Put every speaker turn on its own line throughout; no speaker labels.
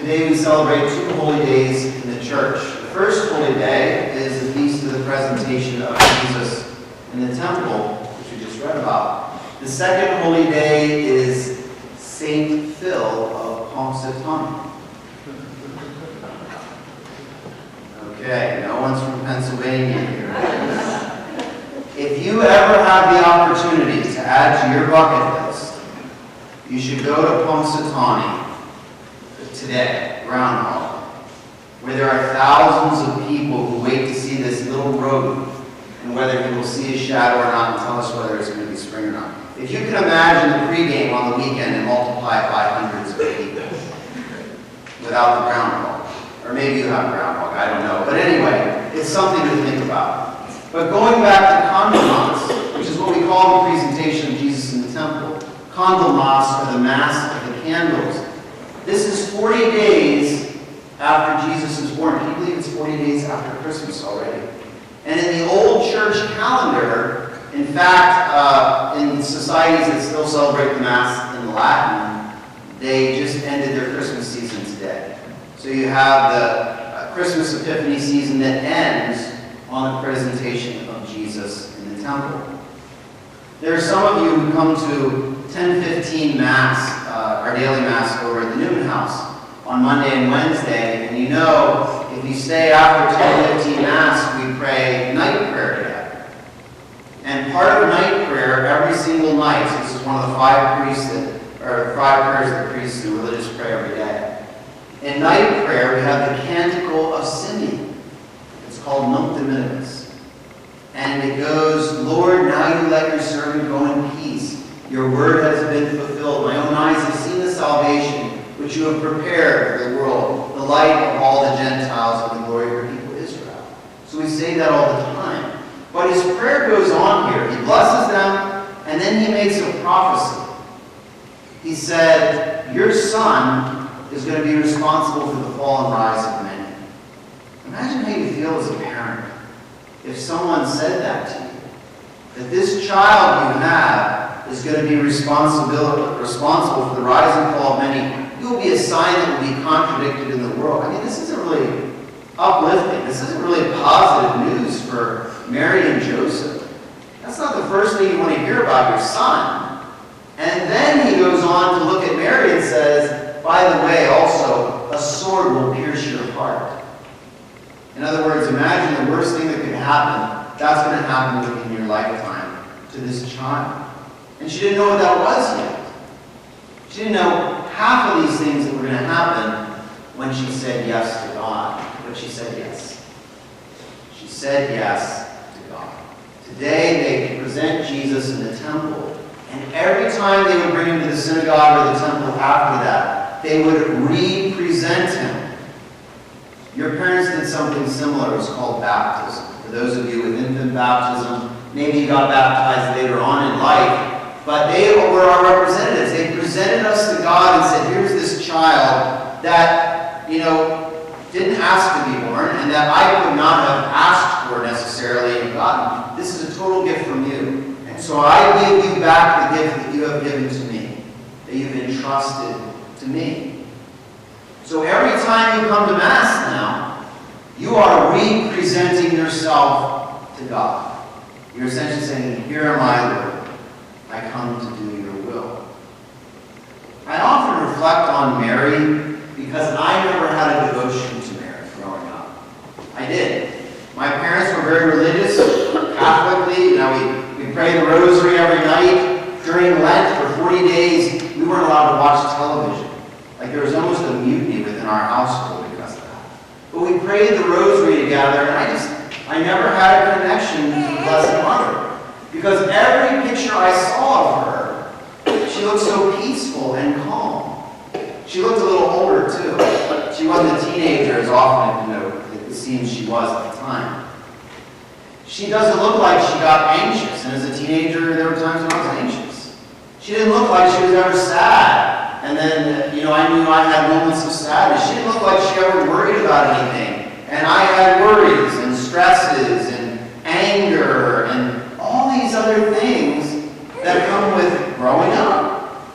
Today we celebrate two holy days in the church. The first holy day is the feast of the presentation of Jesus in the temple, which we just read about. The second holy day is Saint Phil of Punxsutawney. Okay, no one's from Pennsylvania here. If you ever have the opportunity to add to your bucket list, you should go to Punxsutawney today, Groundhog, where there are thousands of people who wait to see this little rodent and whether he will see a shadow or not and tell us whether it's going to be spring or not. If you can imagine the pregame on the weekend and multiply it by hundreds of people without the groundhog. Or maybe you have groundhog, I don't know. But anyway, it's something to think about. But going back to Candlemas, which is what we call the presentation of Jesus in the temple, Candlemas, or the Mass of the Candles. This is 40 days after Jesus is born. Can you believe it's 40 days after Christmas already? And in the old church calendar, in fact, in societies that still celebrate the Mass in Latin, they just ended their Christmas season today. So you have the Christmas Epiphany season that ends on the presentation of Jesus in the temple. There are some of you who come to 10:15 Mass, our daily Mass over at the Newman House on Monday and Wednesday, and you know if you stay after 10:15 Mass, we pray night prayer together. And part of night prayer every single night, so this is one of the five prayers that priests and religious pray every day. In night prayer, we have the Canticle of Simeon. It's called Nunc Dimittis. And it goes, Lord, now you let your servant go in peace. Your word has been fulfilled. My own eyes have seen the salvation which you have prepared for the world, the light of all the Gentiles and the glory of your people Israel. So we say that all the time. But his prayer goes on here. He blesses them, and then he makes a prophecy. He said, your son is going to be responsible for the fall and rise of many. Imagine how you feel as a parent if someone said that to you, that this child you have is going to be responsible for the rise and fall of many. You will be a sign that will be contradicted in the world. I mean, this isn't really uplifting. This isn't really positive news for Mary and Joseph. That's not the first thing you want to hear about your son. And then he goes on to look at Mary and says, by the way, also, a sword will pierce your heart. In other words, imagine the worst thing that could happen. That's going to happen within your lifetime to this child. And she didn't know what that was yet. She didn't know half of these things that were going to happen when she said yes to God. But she said yes. She said yes to God. Today they present Jesus in the temple. And every time they would bring him to the synagogue or the temple after that, they would re-present him. Your parents did something similar. It was called baptism. For those of you with infant baptism, maybe you got baptized later on in life, but they were our representatives. They presented us to God and said, here's this child that, didn't ask to be born and that I could not have asked for necessarily and gotten. This is a total gift from you. And so I give you back the gift that you have given to me, that you've entrusted to me. So every time you come to Mass now, you are re-presenting yourself to God. You're essentially saying, here am I, Lord. I come to do your will. I often reflect on Mary because I never had a devotion to Mary growing up. I did. My parents were very religious, Catholically. We pray the rosary every night. During Lent, for 40 days, we weren't allowed to watch television. Like there was almost a mutiny within our household because of that. But we prayed the rosary together, and I never had a connection to the Blessed Mother. Because every picture I saw of her, she looked so peaceful and calm. She looked a little older, too. She wasn't a teenager as often, it seems she was at the time. She doesn't look like she got anxious, and as a teenager, there were times when I was anxious. She didn't look like she was ever sad, and then, I knew I had moments of sadness. She didn't look like she ever worried about anything, and I had worries and stresses and anger and all these other things that come with growing up.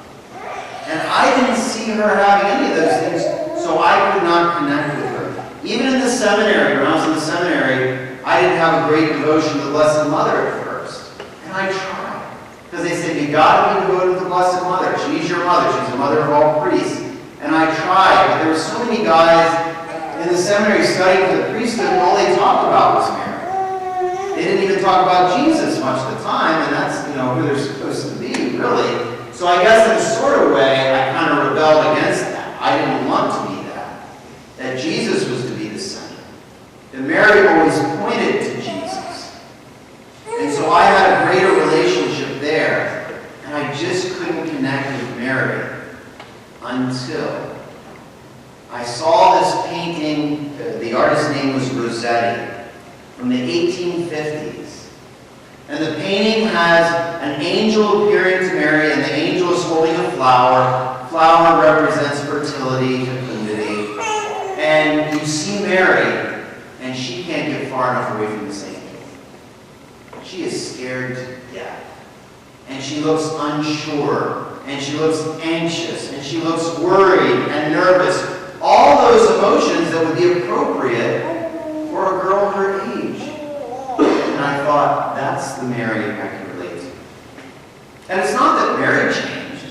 And I didn't see her having any of those things, So I could not connect with her. Even in the seminary, when I was in the seminary, I didn't have a great devotion to the Blessed Mother at first. And I tried. Because they said, you got to be devoted to the Blessed Mother. She's your mother. She's the mother of all priests. And I tried, but there were so many guys in the seminary studying for the priesthood, and all they talked about was Mary. They didn't even talk about Jesus much of the time, and that's, who they're supposed to be, really. So I guess in a sort of way, I kind of rebelled against that. I didn't want to be that Jesus was to be the center. That Mary always pointed to Jesus. And so I had a greater relationship there, and I just couldn't connect with Mary until I saw this painting. The artist's name was Rossetti, from the 1850s. And the painting has an angel appearing to Mary, and the angel is holding a flower. Flower represents fertility, fecundity. And you see Mary, and she can't get far enough away from this angel. She is scared to death. And she looks unsure, and she looks anxious, and she looks worried and nervous. All those emotions that would be appropriate for a girl her age. And I thought, that's the Mary I can relate to. And it's not that Mary changed.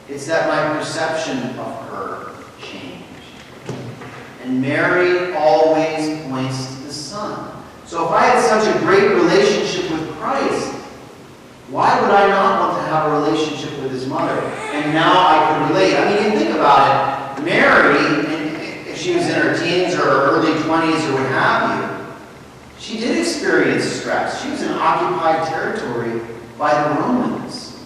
It's that my perception of her changed. And Mary always points to the Son. So if I had such a great relationship with Christ, why would I not want to have a relationship with his mother? And now I can relate. I mean, you think about it. Mary, if she was in her teens or her early 20s or what have you, she did experience stress. She was in occupied territory by the Romans.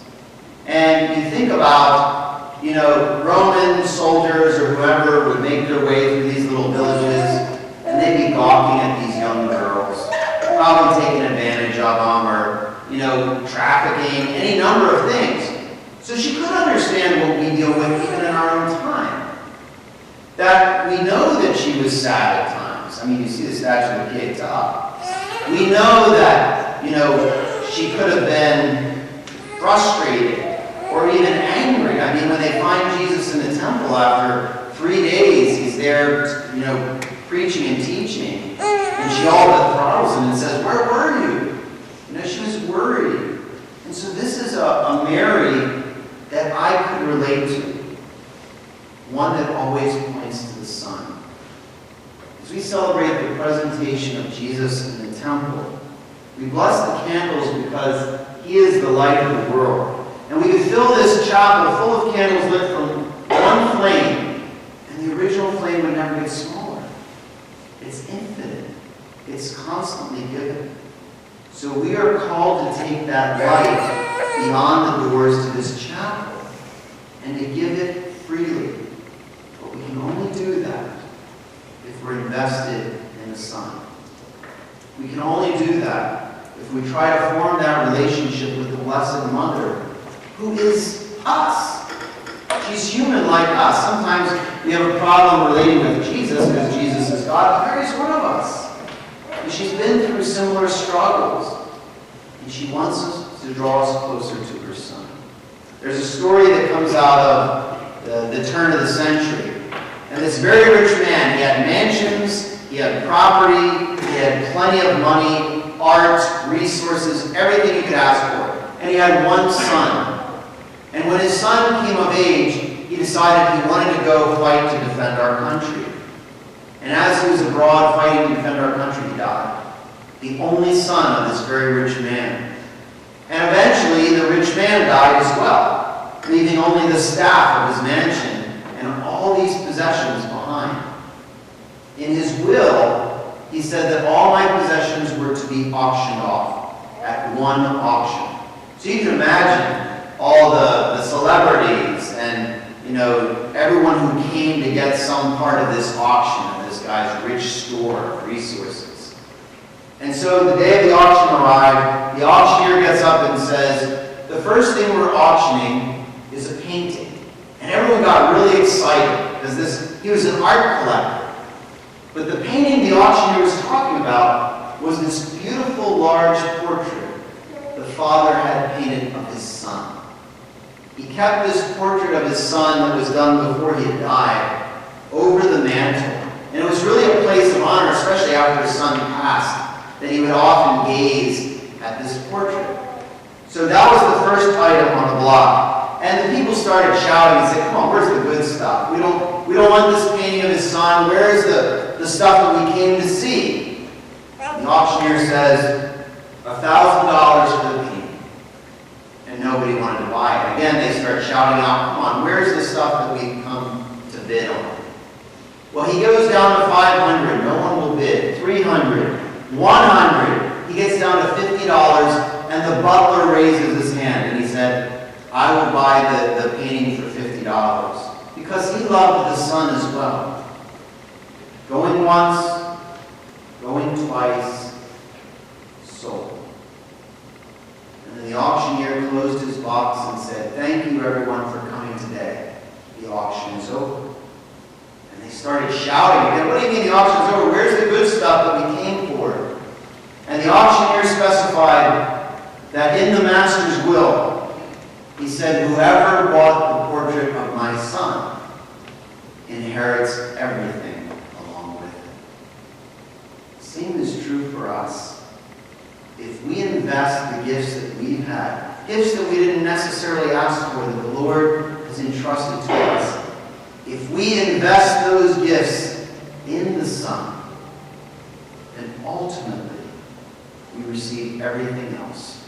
And you think about, Roman soldiers or whoever would make their way through these little villages, and they'd be gawking at these young girls, probably taking advantage of them, or, trafficking, any number of things. So she could understand what we deal with even in our own time. That we know that she was sad at times. I mean, you see the statue of Pietà up. We know that, she could have been frustrated or even angry. I mean, when they find Jesus in the temple after 3 days, he's there, preaching and teaching, and she all but throttles him and says, "Where were you?" She was worried. And so this is a Mary that I could relate to. One that always points to the Son. As we celebrate the presentation of Jesus in the temple, we bless the candles because he is the light of the world. And we could fill this chapel full of candles lit from one flame, and the original flame would never get smaller. It's infinite. It's constantly given. So we are called to take that light beyond the doors to this chapel and to give it freely. But we can only do that if we're invested in the Son. We can only do that if we try to form that relationship with the Blessed Mother, who is us. She's human like us. Sometimes we have a problem relating with Jesus because Jesus is God. Mary's one of us. And she's been through similar struggles. And she wants us to draw us closer to her Son. There's a story that comes out of the turn of the century. And this very rich man, he had mansions, he had property, he had plenty of money, art, resources, everything you could ask for. And he had one son. And when his son came of age, he decided he wanted to go fight to defend our country. And as he was abroad fighting to defend our country, he died. The only son of this very rich man. And eventually, the rich man died as well, leaving only the staff of his mansion and all these possessions behind. In his will, he said that all my possessions were to be auctioned off at one auction. So you can imagine all the celebrities and, everyone who came to get some part of this auction, of this guy's rich store of resources. And so the day of the auction arrived, the auctioneer gets up and says, the first thing we're auctioning is a painting. And everyone got really excited because he was an art collector. But the painting the auctioneer was talking about was this beautiful large portrait the father had painted of his son. He kept this portrait of his son that was done before he had died over the mantle. And it was really a place of honor, especially after his son passed, that he would often gaze at this portrait. So that was the first item on the block. And the people started shouting and said, come on, where's the good stuff? We don't want this painting of his son. Where's the stuff that we came to see? The auctioneer says, $1,000 for the painting. And nobody wanted to buy it. Again, they start shouting out, come on, where's the stuff that we've come to bid on? Well, he goes down to 500. No one will bid. 300. 100. He gets down to $50. And the butler raises his hand and he said, I will buy the painting for $50. Because he loved the son as well. Going once, going twice, sold. And then the auctioneer closed his box and said, thank you everyone for coming today. The auction is over. And they started shouting again, what do you mean the auction is over? Where's the good stuff that we came for? And the auctioneer specified that in the master's will, he said, whoever bought the portrait of my son inherits everything along with it. Same is true for us. If we invest the gifts that we've had, gifts that we didn't necessarily ask for, that the Lord has entrusted to us, if we invest those gifts in the Son, then ultimately we receive everything else